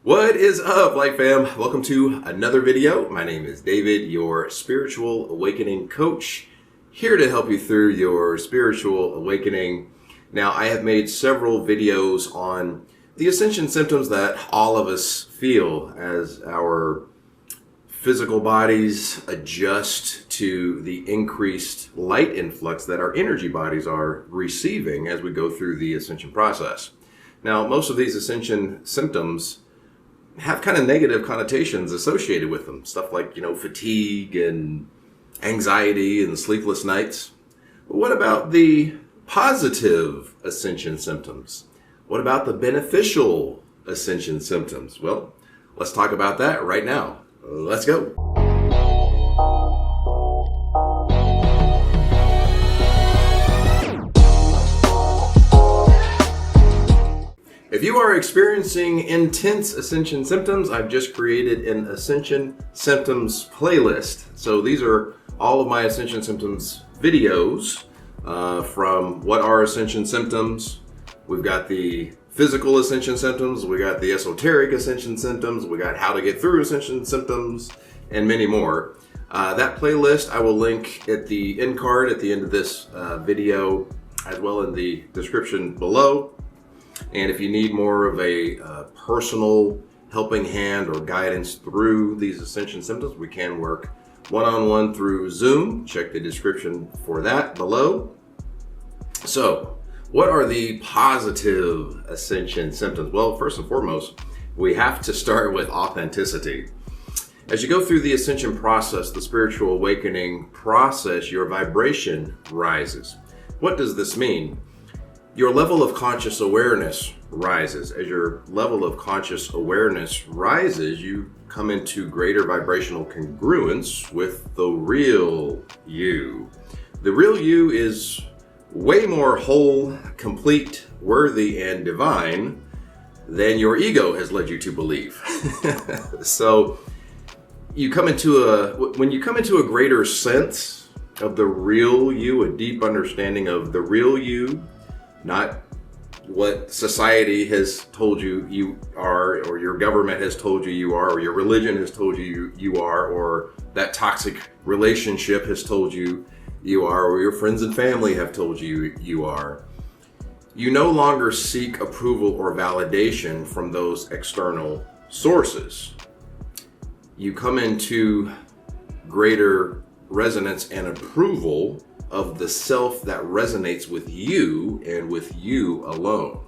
What is up, Light Fam? Welcome to another video. My name is David, your spiritual awakening coach, here to help you through your spiritual awakening. Now, I have made several videos on the ascension symptoms that all of us feel as our physical bodies adjust to the increased light influx that our energy bodies are receiving as we go through the ascension process. Now, most of these ascension symptoms have kind of negative connotations associated with them. Stuff like, fatigue and anxiety and sleepless nights. But what about the positive ascension symptoms? What about the beneficial ascension symptoms? Well, let's talk about that right now. Let's go. If you are experiencing intense ascension symptoms, I've just created an ascension symptoms playlist. So these are all of my ascension symptoms videos from what are ascension symptoms. We've got the physical ascension symptoms, we got the esoteric ascension symptoms, we got how to get through ascension symptoms, and many more. That playlist I will link at the end card at the end of this video, as well in the description below. And if you need more of a personal helping hand or guidance through these ascension symptoms, we can work one-on-one through Zoom. Check the description for that below. So, what are the positive ascension symptoms? Well, first and foremost, we have to start with authenticity. As you go through the ascension process, the spiritual awakening process, your vibration rises. What does this mean? Your level of conscious awareness rises. As your level of conscious awareness rises, you come into greater vibrational congruence with the real you. The real you is way more whole, complete, worthy, and divine than your ego has led you to believe. So when you come into a greater sense of the real you, a deep understanding of the real you, not what society has told you you are, or your government has told you are, or your religion has told you are, or that toxic relationship has told you are, or your friends and family have told you are. You no longer seek approval or validation from those external sources. You come into greater resonance and approval of the self that resonates with you and with you alone.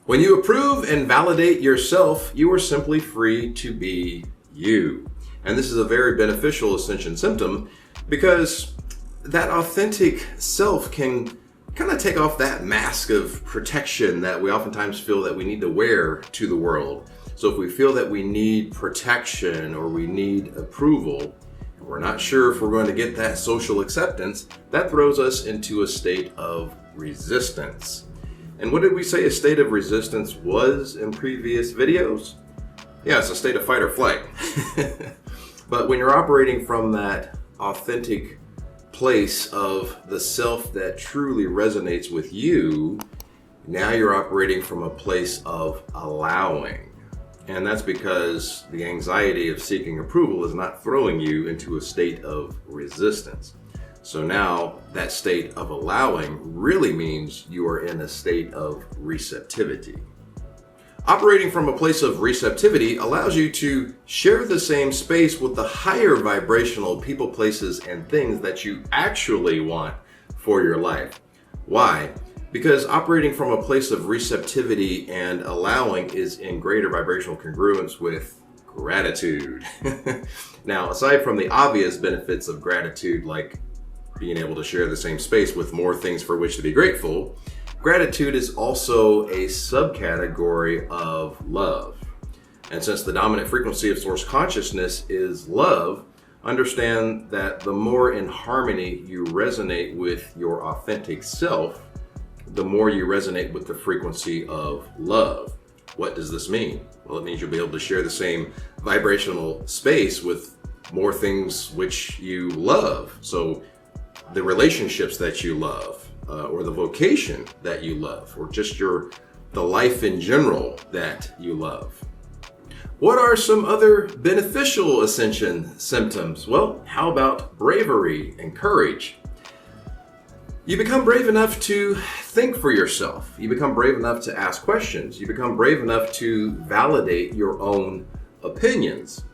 When you approve and validate yourself, you are simply free to be you. And this is a very beneficial ascension symptom because that authentic self can kind of take off that mask of protection that we oftentimes feel that we need to wear to the world. So if we feel that we need protection or we need approval, we're not sure if we're going to get that social acceptance, that throws us into a state of resistance. And what did we say a state of resistance was in previous videos? Yeah, it's a state of fight or flight. But when you're operating from that authentic place of the self that truly resonates with you, now you're operating from a place of allowing. And that's because the anxiety of seeking approval is not throwing you into a state of resistance. So now that state of allowing really means you are in a state of receptivity. Operating from a place of receptivity allows you to share the same space with the higher vibrational people, places, and things that you actually want for your life. Why? Because operating from a place of receptivity and allowing is in greater vibrational congruence with gratitude. Now, aside from the obvious benefits of gratitude, like being able to share the same space with more things for which to be grateful, gratitude is also a subcategory of love. And since the dominant frequency of source consciousness is love, understand that the more in harmony you resonate with your authentic self, the more you resonate with the frequency of love. What does this mean? Well, it means you'll be able to share the same vibrational space with more things which you love. So the relationships that you love, or the vocation that you love, or just your the life in general that you love. What are some other beneficial ascension symptoms? Well, how about bravery and courage? You become brave enough to think for yourself. You become brave enough to ask questions. You become brave enough to validate your own opinions.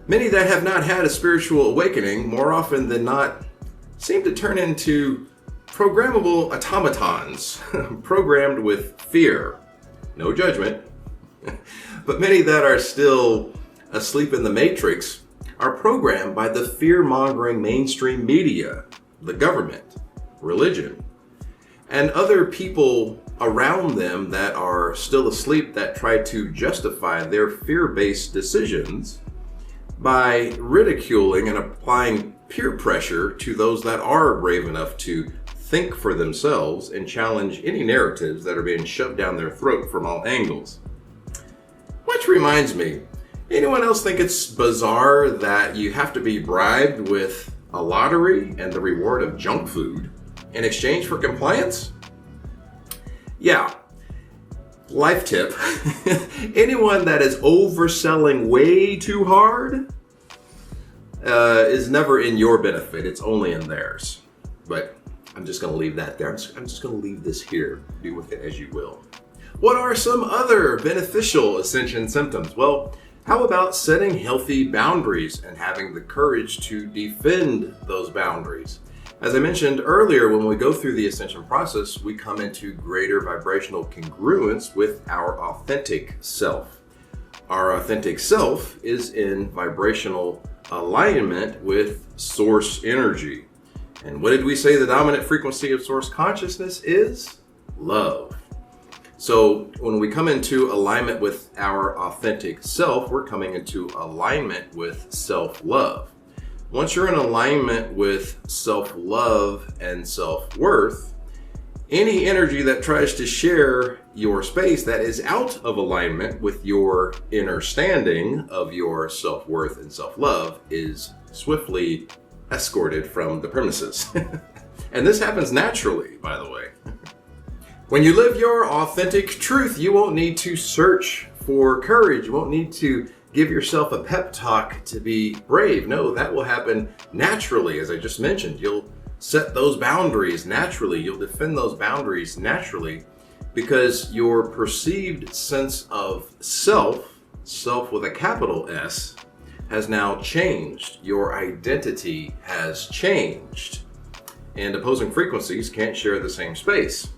Many that have not had a spiritual awakening, more often than not, seem to turn into programmable automatons, programmed with fear. No judgment. But many that are still asleep in the matrix are programmed by the fear-mongering mainstream media, the government, religion, and other people around them that are still asleep that try to justify their fear-based decisions by ridiculing and applying peer pressure to those that are brave enough to think for themselves and challenge any narratives that are being shoved down their throat from all angles. Which reminds me, anyone else think it's bizarre that you have to be bribed with a lottery and the reward of junk food in exchange for compliance? Yeah. Life tip. Anyone that is overselling way too hard is never in your benefit. It's only in theirs. But I'm just going to leave that there. I'm just going to leave this here. Do with it as you will. What are some other beneficial ascension symptoms? Well, how about setting healthy boundaries and having the courage to defend those boundaries? As I mentioned earlier, when we go through the ascension process, we come into greater vibrational congruence with our authentic self. Our authentic self is in vibrational alignment with source energy. And what did we say the dominant frequency of source consciousness is? Love. So when we come into alignment with our authentic self, we're coming into alignment with self-love. Once you're in alignment with self-love and self-worth, any energy that tries to share your space that is out of alignment with your inner standing of your self-worth and self-love is swiftly escorted from the premises. And this happens naturally, by the way. When you live your authentic truth, you won't need to search for courage. You won't need to give yourself a pep talk to be brave. No, that will happen naturally. As I just mentioned, you'll set those boundaries naturally. You'll defend those boundaries naturally because your perceived sense of self with a capital S, has now changed. Your identity has changed. And opposing frequencies can't share the same space.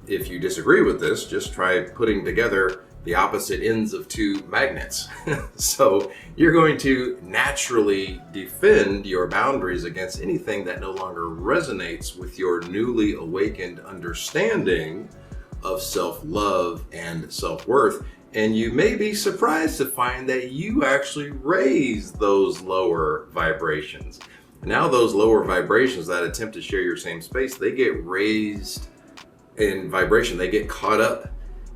If you disagree with this, just try putting together the opposite ends of two magnets. So you're going to naturally defend your boundaries against anything that no longer resonates with your newly awakened understanding of self-love and self-worth. And you may be surprised to find that you actually raise those lower vibrations. Now those lower vibrations that attempt to share your same space, they get raised in vibration. They get caught up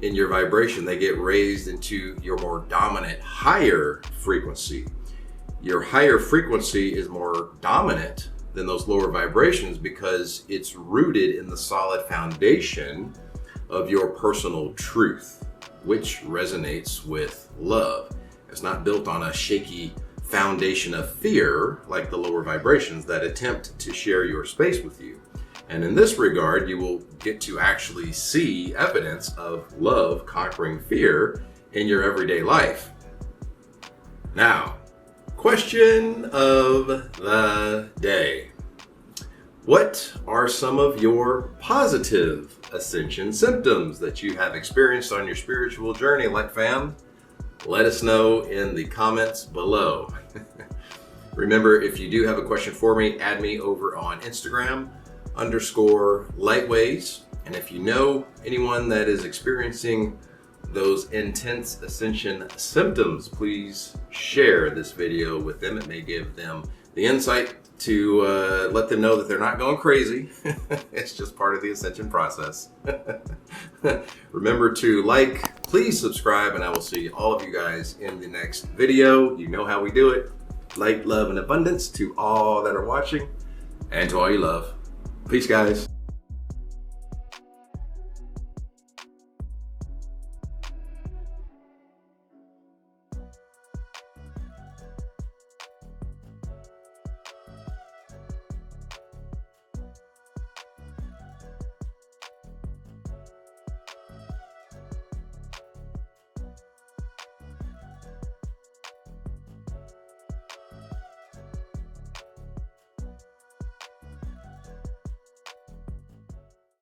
in your vibration. They get raised into your more dominant, higher frequency. Your higher frequency is more dominant than those lower vibrations because it's rooted in the solid foundation of your personal truth, which resonates with love. It's not built on a shaky foundation of fear like the lower vibrations that attempt to share your space with you. And in this regard, you will get to actually see evidence of love conquering fear in your everyday life. Now, question of the day. What are some of your positive ascension symptoms that you have experienced on your spiritual journey, Light Fam? Let us know in the comments below. Remember, if you do have a question for me, add me over on Instagram _Lightways. And if you know anyone that is experiencing those intense ascension symptoms, please share this video with them. It may give them the insight to let them know that they're not going crazy. It's just part of the ascension process. Remember to like, please subscribe, and I will see all of you guys in the next video. You know how we do it. Light, love, and abundance to all that are watching and to all you love. Peace, guys.